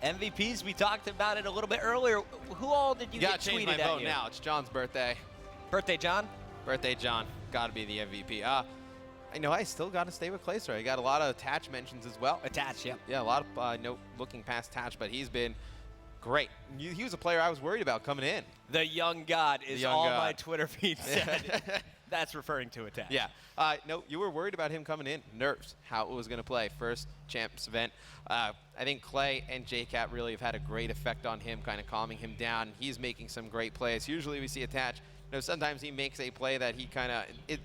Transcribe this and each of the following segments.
MVPs, we talked about it a little bit earlier. Who all did you get tweeted at you? Gotta change my vote now. It's John's birthday. Birthday, John? Birthday, John. Gotta be the MVP. I know I still gotta stay with Clayster. I got a lot of Tatch mentions as well. Attach, yeah. Yeah, a lot of no looking past Tatch, but he's been great. He was a player I was worried about coming in. The young god is all my Twitter feed said. That's referring to Attach. Yeah. No, you were worried about him coming in. Nerves, how it was going to play. First champs event. I think Clay and JCat really have had a great effect on him, kind of calming him down. He's making some great plays. Usually we see Attach. Sometimes he makes a play that he kind of, it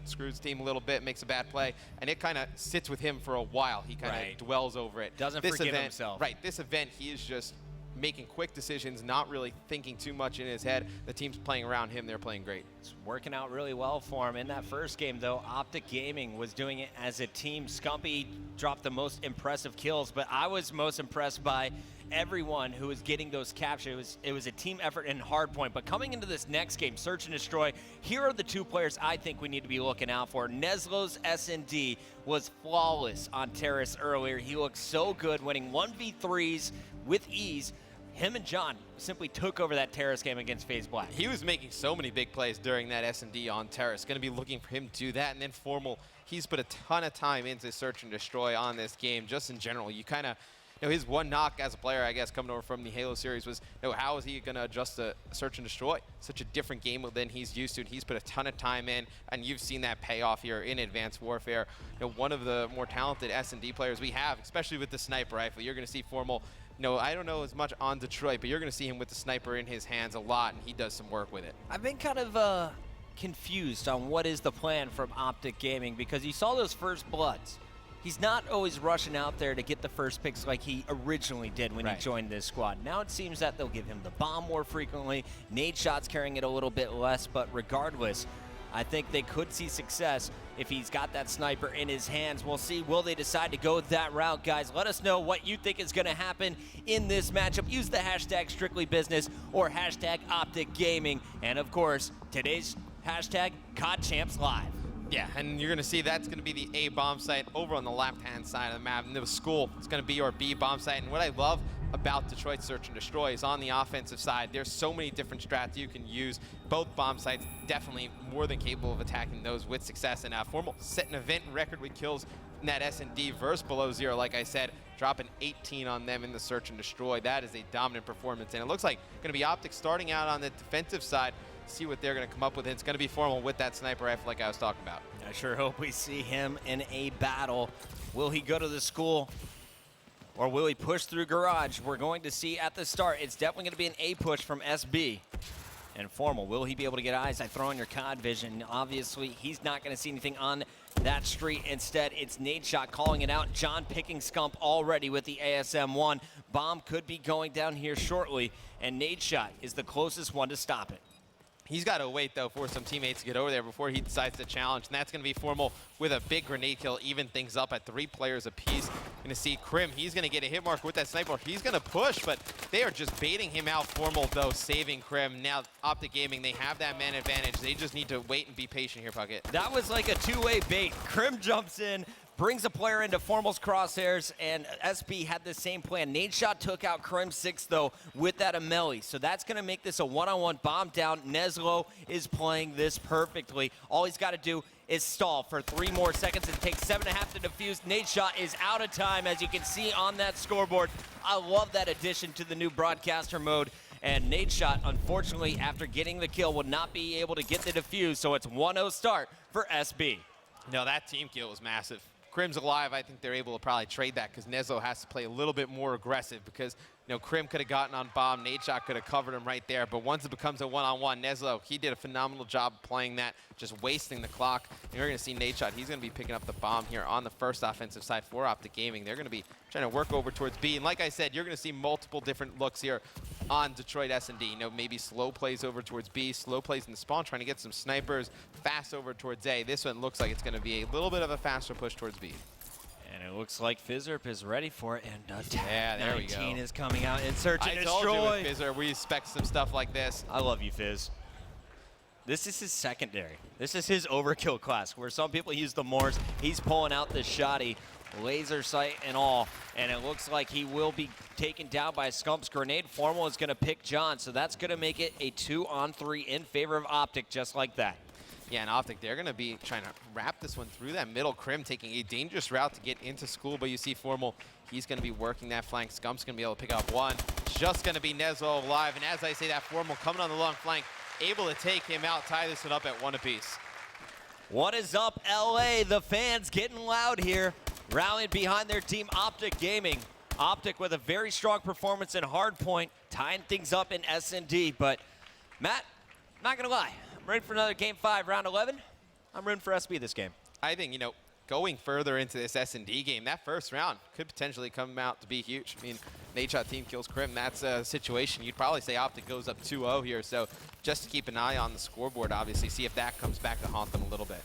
screws the team a little bit, makes a bad play, and it kind of sits with him for a while. He kind of dwells over it. Doesn't forgive himself. Right. This event, he is just making quick decisions, not really thinking too much in his head. The team's playing around him. They're playing great. It's working out really well for him. In that first game, though, OpTic Gaming was doing it as a team. Scumpy dropped the most impressive kills, but I was most impressed by everyone who was getting those captures. It was a team effort in hardpoint. But coming into this next game, Search and Destroy, here are the two players I think we need to be looking out for. Nezlo's S&D was flawless on Terrace earlier. He looked so good, winning 1v3s with ease. Him and John simply took over that Terrace game against FaZe Black. He was making so many big plays during that S&D on Terrace. Going to be looking for him to do that. And then Formal, he's put a ton of time into Search and Destroy on this game. Just in general, you kind of, his one knock as a player, I guess, coming over from the Halo series was, how is he going to adjust to Search and Destroy? Such a different game than he's used to. And he's put a ton of time in, and you've seen that pay off here in Advanced Warfare. One of the more talented S&D players we have, especially with the sniper rifle. You're going to see Formal. I don't know as much on Detroit, but you're going to see him with the sniper in his hands a lot, and he does some work with it. I've been kind of confused on what is the plan from OpTic Gaming, because you saw those first bloods. He's not always rushing out there to get the first picks like he originally did when he joined this squad. Now it seems that they'll give him the bomb more frequently. Nade shots carrying it a little bit less, but regardless, I think they could see success if he's got that sniper in his hands. We'll see. Will they decide to go that route, guys? Let us know what you think is going to happen in this matchup. Use the hashtag StrictlyBusiness or hashtag OpTic Gaming. And, of course, today's hashtag CODChampsLive. Yeah, and you're going to see that's going to be the A bomb site over on the left-hand side of the map. And the school is going to be our B bomb site. And what I love about Detroit Search and Destroy is on the offensive side, there's so many different strats you can use. Both bomb sites definitely more than capable of attacking those with success. And Formal set an event record with kills in that S&D versus below zero. Like I said, dropping 18 on them in the Search and Destroy. That is a dominant performance. And it looks like going to be OpTic starting out on the defensive side. See what they're going to come up with. It's going to be Formal with that sniper rifle like I was talking about. I sure hope we see him in a battle. Will he go to the school or will he push through garage? We're going to see at the start. It's definitely going to be an A push from SB. And Formal, will he be able to get eyes? I throw in your COD vision. Obviously, he's not going to see anything on that street. Instead, it's Nade Shot calling it out. John picking Scump already with the ASM-1. Bomb could be going down here shortly, and Nade Shot is the closest one to stop it. He's got to wait, though, for some teammates to get over there before he decides to challenge, and that's going to be Formal with a big grenade kill, even things up at 3 players apiece. Going to see Krim. He's going to get a hit mark with that sniper. He's going to push, but they are just baiting him out. Formal, though, saving Krim. Now, OpTic Gaming, they have that man advantage. They just need to wait and be patient here, Puckett. That was like a two-way bait. Krim jumps in, brings a player into Formal's crosshairs, and SB had the same plan. Nade Shot took out Krim 6, though, with that Amelie. So that's going to make this a one-on-one bomb down. Nezlo is playing this perfectly. All he's got to do is stall for 3 more seconds. It takes 7.5 to defuse. Nade Shot is out of time, as you can see on that scoreboard. I love that addition to the new broadcaster mode. And Nade Shot, unfortunately, after getting the kill, will not be able to get the defuse. So it's 1-0 start for SB. No, that team kill was massive. Krim's alive. I think they're able to probably trade that because Nezlo has to play a little bit more aggressive because, Krim could have gotten on bomb. Nade Shot could have covered him right there. But once it becomes a one-on-one, Nezlo, he did a phenomenal job playing that, just wasting the clock. And you're going to see Nade Shot. He's going to be picking up the bomb here on the first offensive side for OpTic Gaming. They're going to be trying to work over towards B. And like I said, you're going to see multiple different looks here on Detroit S&D. Maybe slow plays over towards B, slow plays in the spawn, trying to get some snipers, fast over towards A. This one looks like it's going to be a little bit of a faster push towards B. And it looks like Fizzerp is ready for it, and yeah, there we go. 19 is coming out in Search and Destroy. I told you with Fizzerp, we expect some stuff like this. I love you, Fizz. This is his secondary. This is his overkill class, where some people use the Morse. He's pulling out the Shoddy. laser sight and all, and it looks like he will be taken down by Scump's grenade. Formal is going to pick John, so that's going to make it a 2-on-3 in favor of OpTic, just like that. Yeah, and OpTic, they're going to be trying to wrap this one through that middle. Crim taking a dangerous route to get into school, but you see Formal, he's going to be working that flank. Scump's going to be able to pick up one. Just going to be Nezo alive, and as I say that, Formal coming on the long flank, able to take him out, tie this one up at 1 apiece. What is up, LA? The fans getting loud here, rallying behind their team, OpTic Gaming. OpTic with a very strong performance in Hardpoint, tying things up in S&D. But Matt, not gonna lie, I'm ready for another Game 5, Round 11. I'm rooting for SB this game. I think, going further into this S&D game, that first round could potentially come out to be huge. I mean, Nadeshot team kills Crim. That's a situation you'd probably say OpTic goes up 2-0 here. So just to keep an eye on the scoreboard, obviously, see if that comes back to haunt them a little bit.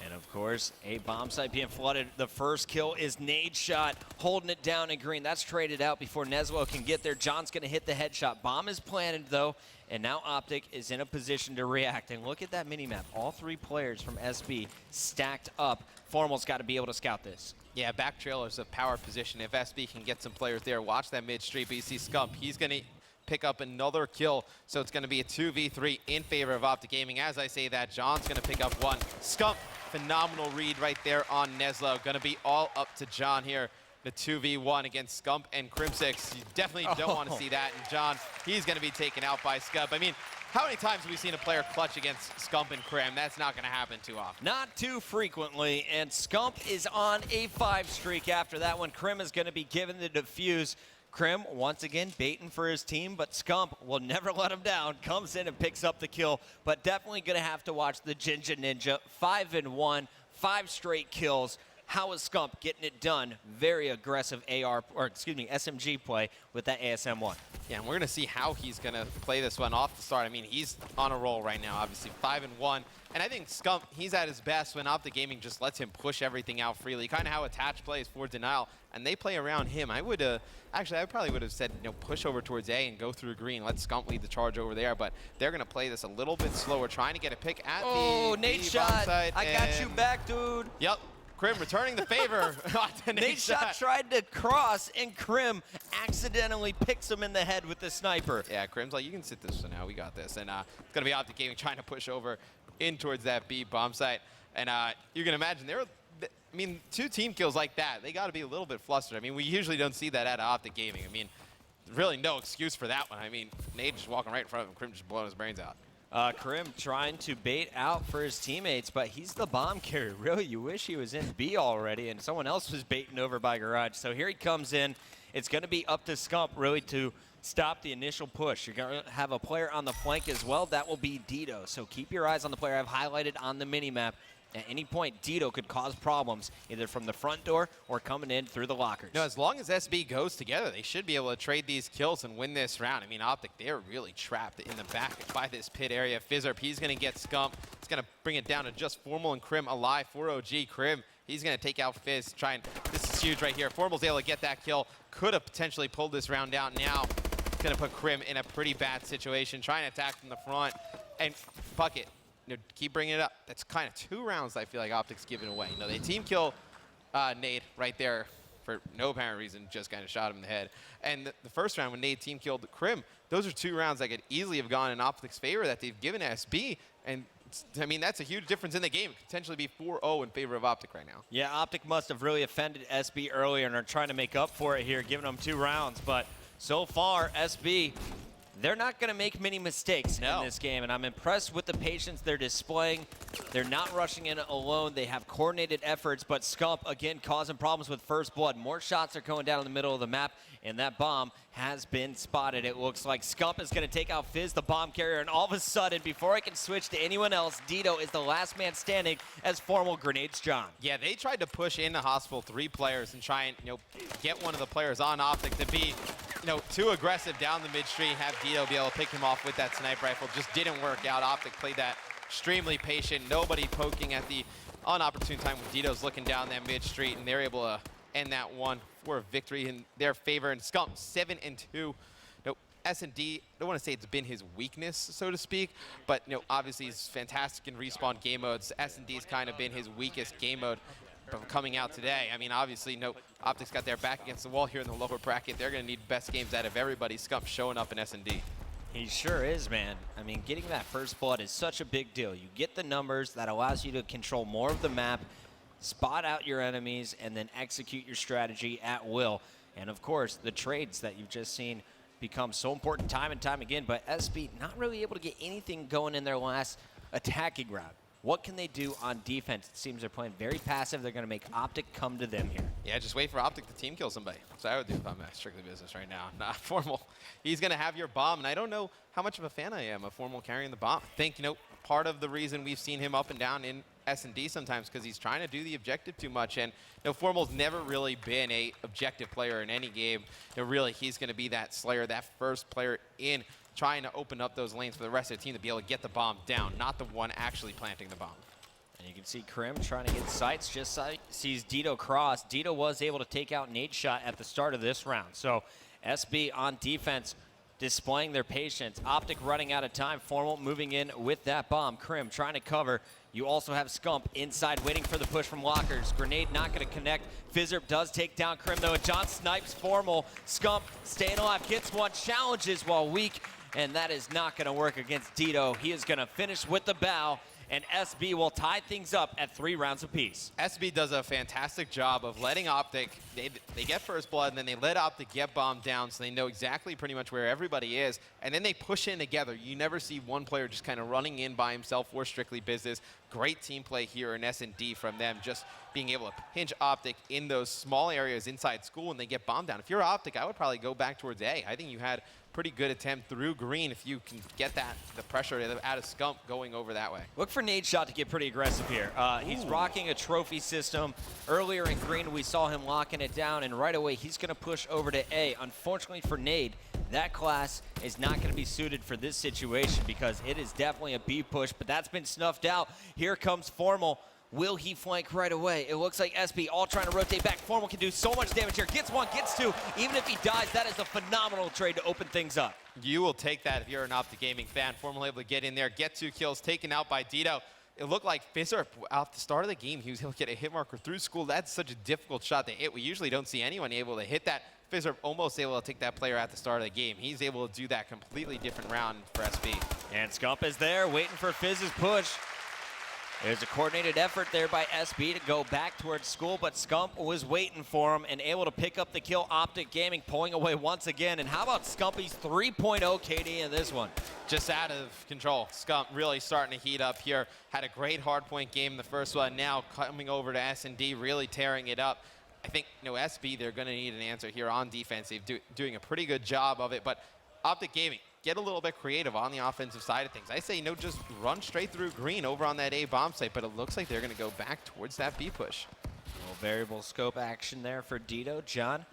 And of course, a bomb site being flooded. The first kill is Nadeshot holding it down in green. That's traded out before Neslo can get there. John's going to hit the headshot. Bomb is planted, though, and now OpTic is in a position to react. And look at that minimap. All 3 players from SB stacked up. Formal's got to be able to scout this. Yeah, back trailer is a power position. If SB can get some players there, watch that mid street, but you see Scump. He's going to pick up another kill, so it's going to be a 2v3 in favor of OpTic Gaming. As I say that, John's going to pick up one. Scump, phenomenal read right there on Neslo. Going to be all up to John here. The 2v1 against Scump and Crimsix. You definitely don't want to see that. And John, he's going to be taken out by Scump. I mean, how many times have we seen a player clutch against Scump and Crim? That's not going to happen too often. Not too frequently, and Scump is on a 5 streak after that one. Crim is going to be given the defuse. Crim, once again, baiting for his team, but Scump will never let him down. Comes in and picks up the kill, but definitely going to have to watch the Jinja Ninja. 5-1, 5 straight kills. How is Scump getting it done? Very aggressive SMG play with that ASM-1. Yeah, and we're going to see how he's going to play this one off the start. I mean, he's on a roll right now, obviously, 5-1. And I think Scump, he's at his best when OpTic Gaming just lets him push everything out freely. Kind of how Attach plays for Denial, and they play around him. I would actually, I probably would have said, push over towards A and go through green. Let Scump lead the charge over there, but they're going to play this a little bit slower, trying to get a pick at the Nadeshot, I got you back, dude. Yep. Crim returning the favor. Nadeshot tried to cross, and Crim accidentally picks him in the head with the sniper. Yeah, Crim's like, you can sit this for now. We got this. And it's going to be OpTic Gaming trying to push over in towards that B bomb site. And you can imagine, 2 team kills like that, they got to be a little bit flustered. I mean, we usually don't see that at OpTic Gaming. I mean, really no excuse for that one. I mean, Nade just walking right in front of him. Crim just blowing his brains out. Crim trying to bait out for his teammates, but he's the bomb carrier. Really, you wish he was in B already, and someone else was baiting over by Garage. So here he comes in. It's going to be up to Scump, really, to stop the initial push. You're going to have a player on the flank as well. That will be Dito. So keep your eyes on the player I've highlighted on the minimap. At any point, Dito could cause problems, either from the front door or coming in through the lockers. No, as long as SB goes together, they should be able to trade these kills and win this round. I mean, OpTic, they're really trapped in the back by this pit area. Fizzerp, he's going to get Scump. It's going to bring it down to just Formal and Crim alive. 4OG Crim, he's going to take out Fizz. This is huge right here. Formal's able to get that kill. Could have potentially pulled this round down. Now, it's going to put Crim in a pretty bad situation. Trying to attack from the front. And Bucket, keep bringing it up. That's kind of 2 rounds I feel like OpTic's giving away. They team kill Nade right there for no apparent reason, just kind of shot him in the head. And the first round when Nade team killed Crim, those are 2 rounds that could easily have gone in OpTic's favor that they've given SB. And I mean, that's a huge difference in the game. It could potentially be 4-0 in favor of OpTic right now. Yeah, OpTic must have really offended SB earlier and are trying to make up for it here, giving them 2 rounds. But so far, SB, they're not going to make many mistakes in this game, and I'm impressed with the patience they're displaying. They're not rushing in alone. They have coordinated efforts, but Scump, again, causing problems with first blood. More shots are going down in the middle of the map, and that bomb has been spotted. It looks like Scump is going to take out Fizz, the bomb carrier, and all of a sudden, before I can switch to anyone else, Dito is the last man standing as Formal grenades John. Yeah, they tried to push in the hospital 3 players and try and get one of the players on OpTic to be too aggressive down the mid street, have Dito be able to pick him off with that sniper rifle. Just didn't work out. OpTic played that extremely patient. Nobody poking at the unopportune time when Dito's looking down that mid street, and they're able to end that one for a victory in their favor. And Scump 7-2. S&D, I don't want to say it's been his weakness, so to speak, but obviously he's fantastic in respawn game modes. S&D's kind of been his weakest game mode. coming out today. I mean, obviously, no, OpTic's got their back against the wall here in the lower bracket. They're going to need best games out of everybody. Scump showing up in S&D. He sure is, man. I mean, getting that first blood is such a big deal. You get the numbers that allows you to control more of the map, spot out your enemies, and then execute your strategy at will. And of course, the trades that you've just seen become so important time and time again, but SB not really able to get anything going in their last attacking round. What can they do on defense? It seems they're playing very passive. They're going to make OpTic come to them here. Yeah, just wait for OpTic to team kill somebody. That's what I would do if I'm at Strictly Business right now. Not Formal. He's going to have your bomb, and I don't know how much of a fan I am of Formal carrying the bomb. I think, part of the reason we've seen him up and down in S&D sometimes because he's trying to do the objective too much, and Formal's never really been a objective player in any game. Really, he's going to be that slayer, that first player in trying to open up those lanes for the rest of the team to be able to get the bomb down, not the one actually planting the bomb. And you can see Krim trying to get sights, just sees Dito cross. Dito was able to take out Nade shot at the start of this round. So SB on defense displaying their patience. OpTic running out of time. Formal moving in with that bomb. Krim trying to cover. You also have Scump inside waiting for the push from Lockers. Grenade not going to connect. Fizzerp does take down Krim though, and John snipes Formal. Scump staying alive, gets one, challenges while weak, and that is not going to work against Dito. He is going to finish with the bow, and SB will tie things up at 3 rounds apiece. SB does a fantastic job of letting OpTic, they get first blood, and then they let OpTic get bombed down so they know exactly pretty much where everybody is, and then they push in together. You never see one player just kind of running in by himself for Strictly Business. Great team play here in S&D from them, just being able to pinch OpTic in those small areas inside school and they get bombed down. If you're OpTic, I would probably go back towards A. I think you had pretty good attempt through green if you can get the pressure out of Scump going over that way. Look for Nade shot to get pretty aggressive here. He's rocking a trophy system. Earlier in green, we saw him locking it down, and right away, he's going to push over to A. Unfortunately for Nade, that class is not going to be suited for this situation because it is definitely a B push, but that's been snuffed out. Here comes Formal. Will he flank right away? It looks like SB all trying to rotate back. Formal can do so much damage here. Gets one, gets two. Even if he dies, that is a phenomenal trade to open things up. You will take that if you're an OpTic Gaming fan. Formal able to get in there, get 2 kills, taken out by Dito. It looked like Fizzerp, at the start of the game, he was able to get a hit marker through school. That's such a difficult shot to hit. We usually don't see anyone able to hit that. Fizzerp almost able to take that player at the start of the game. He's able to do that completely different round for SB. And Scump is there, waiting for Fizz's push. There's a coordinated effort there by SB to go back towards school, but Scump was waiting for him and able to pick up the kill. OpTic Gaming pulling away once again. And how about Scumpy's 3.0 KD in this one? Just out of control. Scump really starting to heat up here. Had a great hardpoint game in the first one. Now coming over to S&D, really tearing it up. I think, SB, they're going to need an answer here on defense. They're doing a pretty good job of it, but OpTic Gaming, get a little bit creative on the offensive side of things. I say, just run straight through green over on that A bomb site, but it looks like they're going to go back towards that B push. A little variable scope action there for Dito. John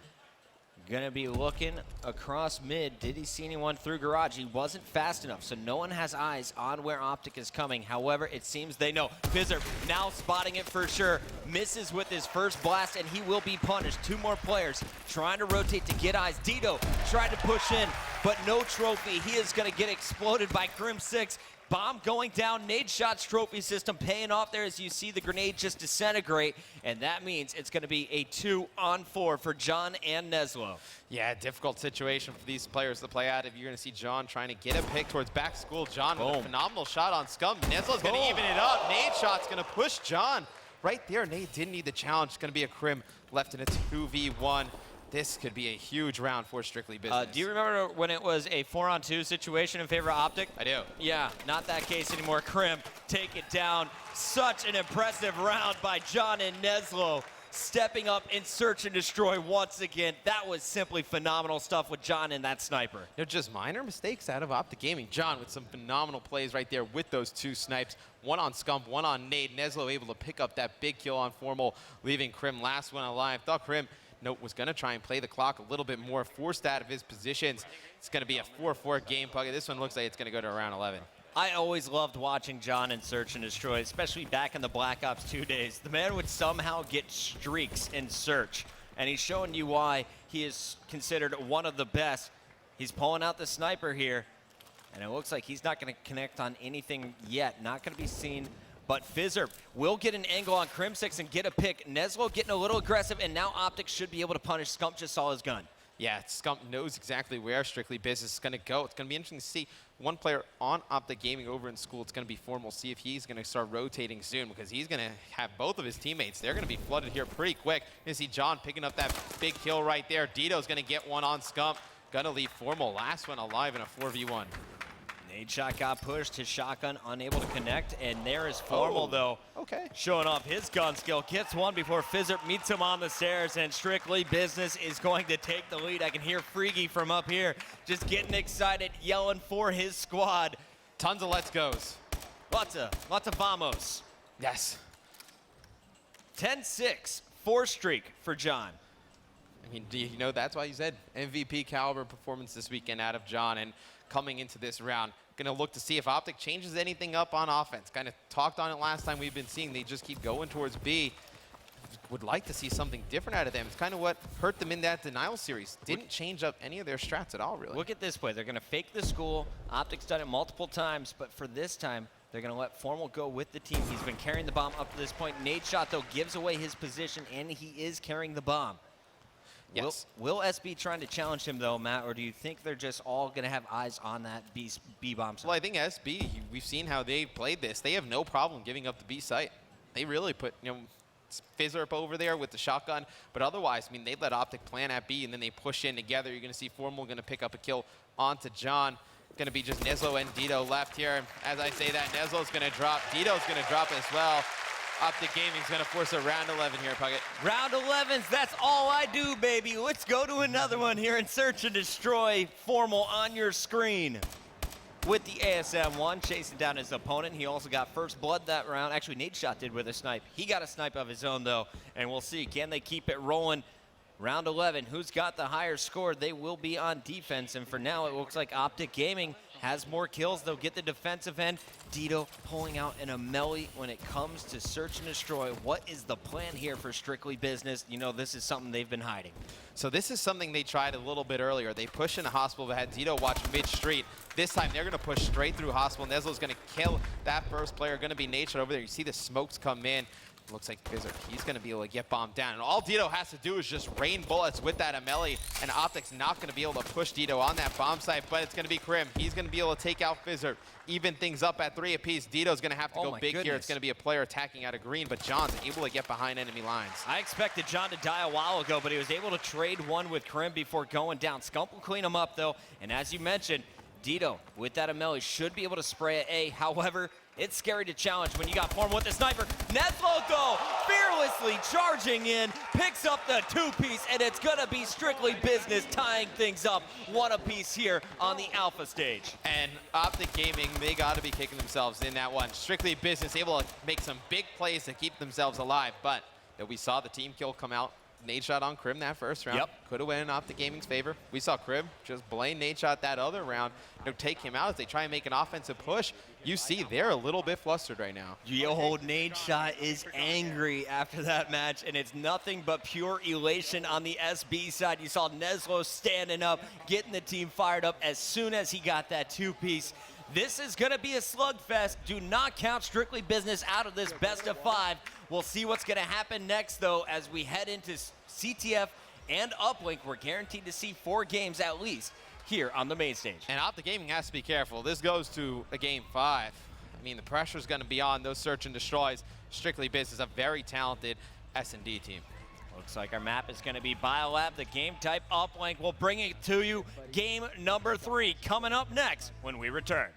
going to be looking across mid. Did he see anyone through garage? He wasn't fast enough, so no one has eyes on where OpTic is coming. However, it seems they know. Fizzerp now spotting it for sure. Misses with his first blast, and he will be punished. 2 more players trying to rotate to get eyes. Dito tried to push in, but no trophy. He is going to get exploded by Krim 6. Bomb going down, Nade shots trophy system paying off there as you see the grenade just disintegrate, and that means it's going to be a 2-on-4 for John and Neslo. Yeah, difficult situation for these players to play out. If you're going to see John trying to get a pick towards back school, John with a phenomenal shot on Scump. Neslo's going to even it up. Nade shot's going to push John right there. Nade didn't need the challenge. It's going to be a Krim left in a 2v1. This could be a huge round for Strictly Business. Do you remember when it was a 4-on-2 situation in favor of OpTic? I do. Yeah, not that case anymore. Krim, take it down. Such an impressive round by John and Neslo. Stepping up in search and destroy once again. That was simply phenomenal stuff with John and that sniper. Just minor mistakes out of OpTic Gaming. John with some phenomenal plays right there with those 2 snipes. One on Scump, one on Nade. Neslo able to pick up that big kill on Formal, leaving Krim last one alive. Thought Krim was going to try and play the clock a little bit more, forced out of his positions. It's going to be a 4-4 game puck. This one looks like it's going to go to around 11. I always loved watching John in Search and Destroy, especially back in the Black Ops 2 days. The man would somehow get streaks in Search, and he's showing you why he is considered one of the best. He's pulling out the sniper here, and it looks like he's not going to connect on anything yet. Not going to be seen But Fizzer will get an angle on Crimsix and get a pick. Neslo getting a little aggressive, and now OpTic should be able to punish. Scump just saw his gun. Yeah, Scump knows exactly where Strictly Business is going to go. It's going to be interesting to see one player on OpTic Gaming over in school. It's going to be Formal. See if he's going to start rotating soon, because he's going to have both of his teammates. They're going to be flooded here pretty quick. You see John picking up that big kill right there. Dito's going to get one on Scump. Going to leave Formal last one alive in a 4v1. Nade shot got pushed, his shotgun unable to connect, and there is Formal though. Okay. Showing off his gun skill, gets one before Fizzer meets him on the stairs, and Strictly Business is going to take the lead. I can hear Freaky from up here just getting excited, yelling for his squad. Tons of let's goes. Lots of vamos. Yes. 10-6, 4 streak for John. I mean, do you know that's why you said MVP caliber performance this weekend out of John, and coming into this round, gonna look to see if OpTic changes anything up on offense. Kind of talked on it last time. We've been seeing they just keep going towards B. Would like to see something different out of them. It's kind of what hurt them in that denial series. Didn't change up any of their strats at all, really. Look at this play. They're gonna fake the school. OpTic's done it multiple times, but for this time, they're going to let Formal go with the team. He's been carrying the bomb up to this point. Nade shot, though, gives away his position, and he is carrying the bomb. Yes. Will SB trying to challenge him, though, Matt, or do you think they're just all going to have eyes on that B bomb site? Well, I think SB, we've seen how they played this. They have no problem giving up the B site. They really put, Fizzer up over there with the shotgun, but otherwise, I mean, they let OpTic plan at B, and then they push in together. You're going to see Formal going to pick up a kill onto John. Going to be just Neslo and Dito left here. And as I say that, Neslo's going to drop. Dito's going to drop as well. OpTic Gaming's going to force a round 11 here, Puckett. Round 11s, that's all I do, baby. Let's go to another one here and search and destroy. Formal on your screen with the ASM-1, chasing down his opponent. He also got first blood that round. Actually, Nade shot did with a snipe. He got a snipe of his own, though, and we'll see. Can they keep it rolling? Round 11, who's got the higher score? They will be on defense, and for now, it looks like OpTic Gaming has more kills. They'll get the defensive end. Dito pulling out in a melee when it comes to search and destroy. What is the plan here for Strictly Business? You know, this is something they've been hiding. So this is something they tried a little bit earlier. They pushed into Hospital, but had Dito watch mid-street. This time, they're going to push straight through Hospital. Neslo's going to kill that first player. Going to be Nade shot over there. You see the smokes come in. Looks like Fizzer, he's going to be able to get bombed down. And all Dito has to do is just rain bullets with that Amelie, and OpTic's not going to be able to push Dito on that bomb site, but it's going to be Krim. He's going to be able to take out Fizzer, even things up at 3 apiece. Dito's going to have to go big here. It's going to be a player attacking out of green, but John's able to get behind enemy lines. I expected John to die a while ago, but he was able to trade one with Krim before going down. Scump will clean him up, though, and as you mentioned, Dito, with that Amelie, should be able to spray at A. However, it's scary to challenge when you got Form with the sniper. Neslo, though, fearlessly charging in, picks up the 2-piece, and it's going to be Strictly Business tying things up 1 apiece here on the Alpha stage. And OpTic Gaming, they got to be kicking themselves in that one. Strictly Business able to make some big plays to keep themselves alive, but we saw the team kill come out. Nade shot on Krim that first round. Yep. Could have went in OpTic Gaming's favor. We saw Krim just blame Nade shot that other round. Take him out as they try and make an offensive push. You see they're a little bit flustered right now. Yo, Nade shot is angry after that match, and it's nothing but pure elation on the SB side. You saw Neslo standing up, getting the team fired up as soon as he got that 2-piece. This is going to be a slugfest. Do not count Strictly Business out of this best of 5. We'll see what's going to happen next, though, as we head into CTF and Uplink. We're guaranteed to see 4 games at least here on the main stage. And OpTic Gaming has to be careful. This goes to a game 5. I mean, the pressure's going to be on those search and destroys. Strictly Business, a very talented S&D team. Looks like our map is going to be Biolab, the game type Uplink. We'll bring it to you. Game number 3 coming up next when we return.